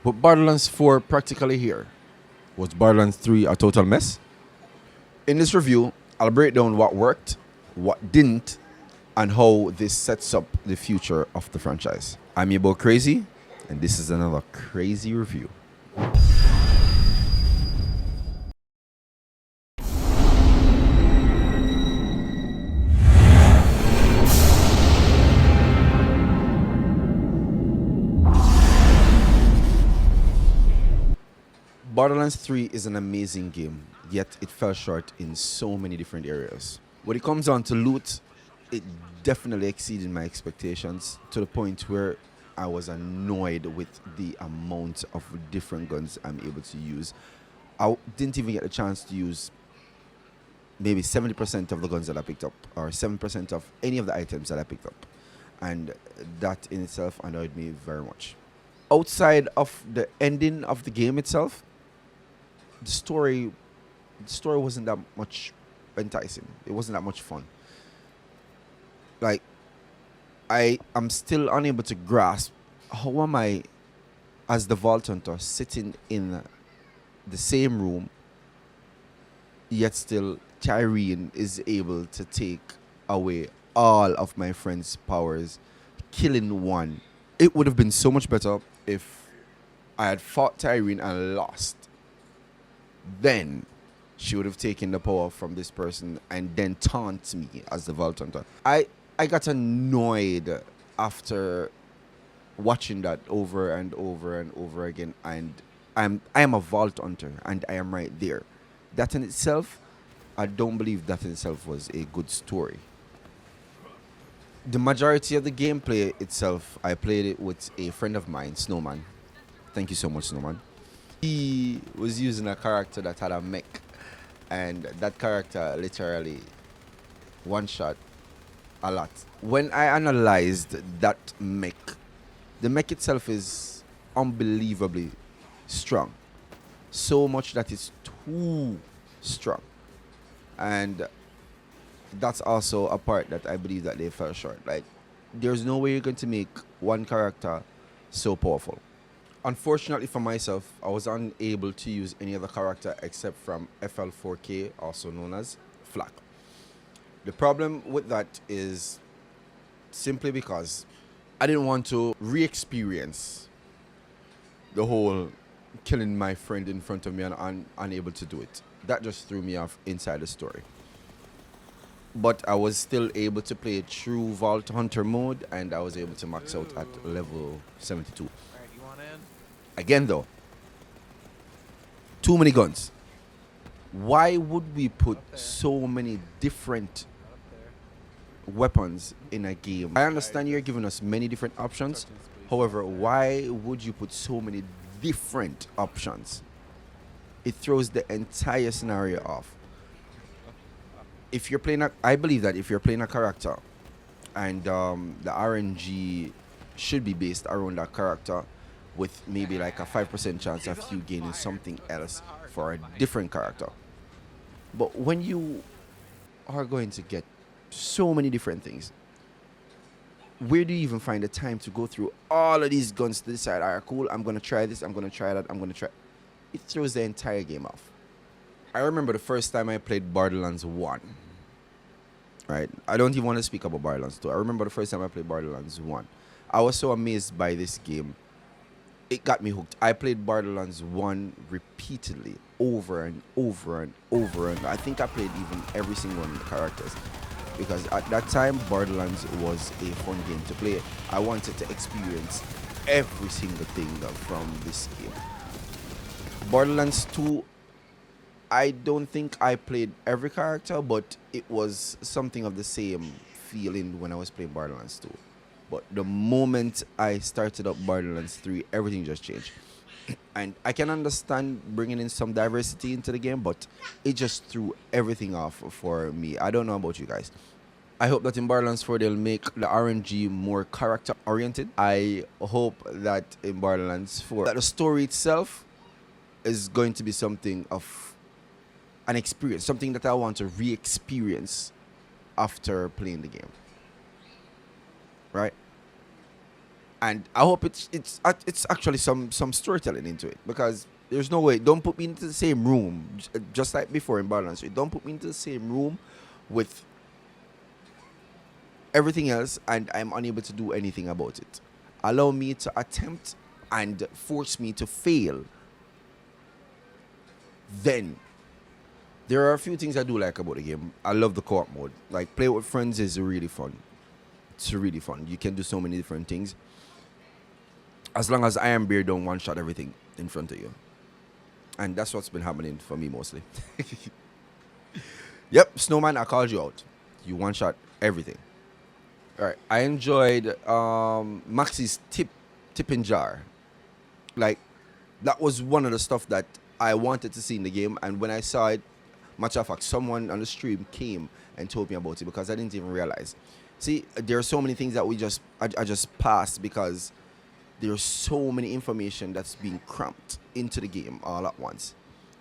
But Borderlands 4 practically here. Was Borderlands 3 a total mess? In this review, I'll break down what worked, what didn't, and how this sets up the future of the franchise. I'm your boy Crazy, and this is another crazy review. Borderlands 3 is an amazing game, yet it fell short in so many different areas. When it comes down to loot, it definitely exceeded my expectations to the point where I was annoyed with the amount of different guns I'm able to use. I didn't even get a chance to use maybe 70% of the guns that I picked up, or 7% of any of the items that I picked up. And that in itself annoyed me very much. Outside of the ending of the game itself, the story wasn't that much enticing. It wasn't that much fun. Like, I am still unable to grasp how am I, as the Vault Hunter, sitting in the same room, yet still Tyreen is able to take away all of my friend's powers, killing one. It would have been so much better if I had fought Tyreen and lost. Then she would have taken the power from this person and then taunt me as the Vault Hunter. I got annoyed after watching that over and over and over again, and I am a Vault Hunter and I am right there. That in itself, I don't believe that in itself was a good story. The majority of the gameplay itself, I played it with a friend of mine, Snowman. Thank you so much, Snowman. He was using a character that had a mech, and that character literally one-shot a lot. When I analyzed that mech, the mech itself is unbelievably strong. So much that it's too strong. And that's also a part that I believe that they fell short. Like, there's no way you're going to make one character so powerful. Unfortunately for myself, I was unable to use any other character except from FL4K, also known as Flak. The problem with that is simply because I didn't want to re-experience the whole killing my friend in front of me and unable to do it. That just threw me off inside the story. But I was still able to play through Vault Hunter mode, and I was able to max out at level 72. Again though, too many guns. Why would we put so many different weapons in a game? I understand you're giving us many different options. However, why would you put so many different options? It throws the entire scenario off. If you're playing I believe that if you're playing a character and the RNG should be based around that character, with maybe like a 5% chance of you gaining something else for a different character. But when you are going to get so many different things, where do you even find the time to go through all of these guns to decide, all right, cool, I'm going to try this, I'm going to try that, I'm going to try. It throws the entire game off. I remember the first time I played Borderlands 1. Right? I don't even want to speak about Borderlands 2. I remember the first time I played Borderlands 1. I was so amazed by this game. It got me hooked. I played Borderlands 1 repeatedly, over and over and over, and I think I played even every single one of the characters, because at that time Borderlands was a fun game to play. I wanted to experience every single thing from this game. Borderlands 2, I don't think I played every character, but it was something of the same feeling when I was playing Borderlands 2. But the moment I started up Borderlands 3, everything just changed. And I can understand bringing in some diversity into the game, but it just threw everything off for me. I don't know about you guys. I hope that in Borderlands 4 they'll make the RNG more character oriented. I hope that in Borderlands 4 that the story itself is going to be something of an experience, something that I want to re-experience after playing the game. Right? and I hope it's actually some storytelling into it, because there's no way. Don't put me into the same room, just like before in Borderlands 3. Don't put me into the same room with everything else, and I'm unable to do anything about it. Allow me to attempt and force me to fail. Then there are a few things I do like about the game. I love the co-op mode. Like, play with friends is really fun. It's really fun. You can do so many different things. As long as Iron Bear don't one-shot everything in front of you. And that's what's been happening for me mostly. Yep, Snowman, I called you out. You one-shot everything. Alright, I enjoyed Max's tipping jar. Like, that was one of the stuff that I wanted to see in the game, and when I saw it, matter of fact, someone on the stream came and told me about it, because I didn't even realize. See, there are so many things that I just passed because there's so many information that's being cramped into the game all at once,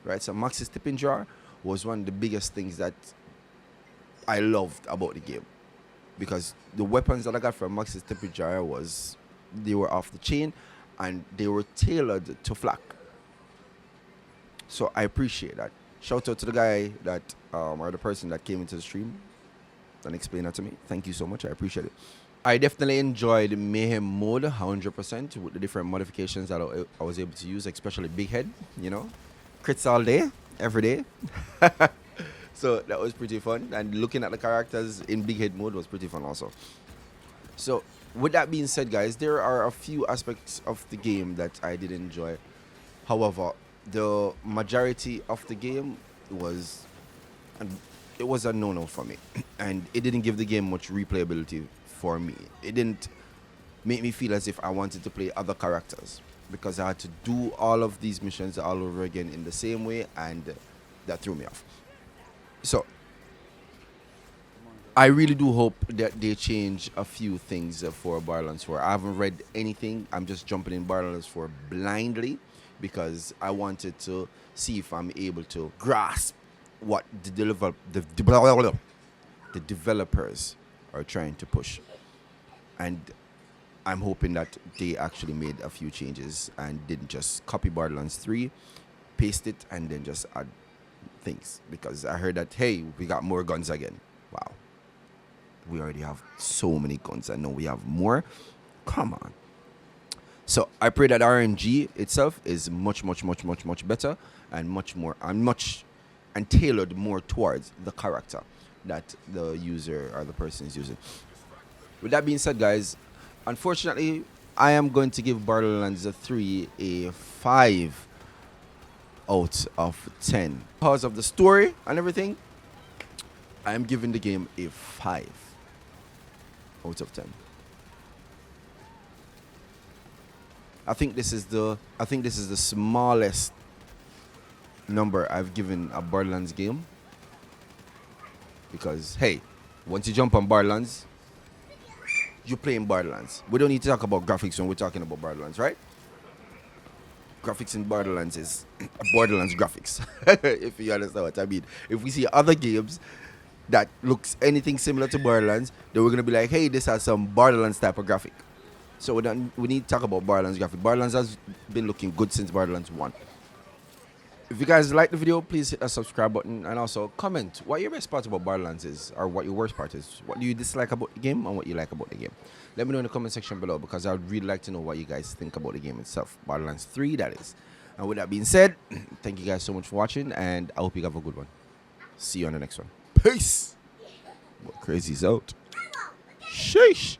right? So Max's tipping jar was one of the biggest things that I loved about the game, because the weapons that I got from Max's tipping jar they were off the chain, and they were tailored to flak. So I appreciate that. Shout out to the guy that or the person that came into the stream and explained that to me. Thank you so much. I appreciate it. I definitely enjoyed Mayhem mode 100% with the different modifications that I was able to use, especially Big Head, crits all day, every day. So that was pretty fun. And looking at the characters in Big Head mode was pretty fun also. So with that being said, guys, there are a few aspects of the game that I did enjoy. However, the majority of the game was a no-no for me. And it didn't give the game much replayability for me. It didn't make me feel as if I wanted to play other characters, because I had to do all of these missions all over again in the same way, and that threw me off. So I really do hope that they change a few things for Borderlands 4. I haven't read anything. I'm just jumping in Borderlands 4 blindly, because I wanted to see if I'm able to grasp what the developers are trying to push. And I'm hoping that they actually made a few changes and didn't just copy Borderlands 3, paste it, and then just add things. Because I heard that, hey, we got more guns again. Wow. We already have so many guns. I know we have more. Come on. So I pray that RNG itself is much better, and much more and tailored more towards the character that the user or the person is using. With that being said, guys, unfortunately, I am going to give Borderlands 3 a 5 out of 10. Because of the story and everything, I am giving the game a 5 out of 10. I think this is the smallest number I've given a Borderlands game, because hey, once you jump on Borderlands, you're playing Borderlands. We don't need to talk about graphics when we're talking about Borderlands, right? Graphics in Borderlands is Borderlands graphics. If you understand what I mean. If we see other games that looks anything similar to Borderlands, then we're gonna be like, hey, this has some Borderlands type of graphic. So we need to talk about Borderlands graphic. Borderlands has been looking good since Borderlands 1. If you guys like the video, please hit that subscribe button, and also comment what your best part about Borderlands is, or what your worst part is. What do you dislike about the game, and what you like about the game? Let me know in the comment section below, because I would really like to know what you guys think about the game itself. Borderlands 3, that is. And with that being said, thank you guys so much for watching, and I hope you have a good one. See you on the next one. Peace. Crazy's out. Sheesh.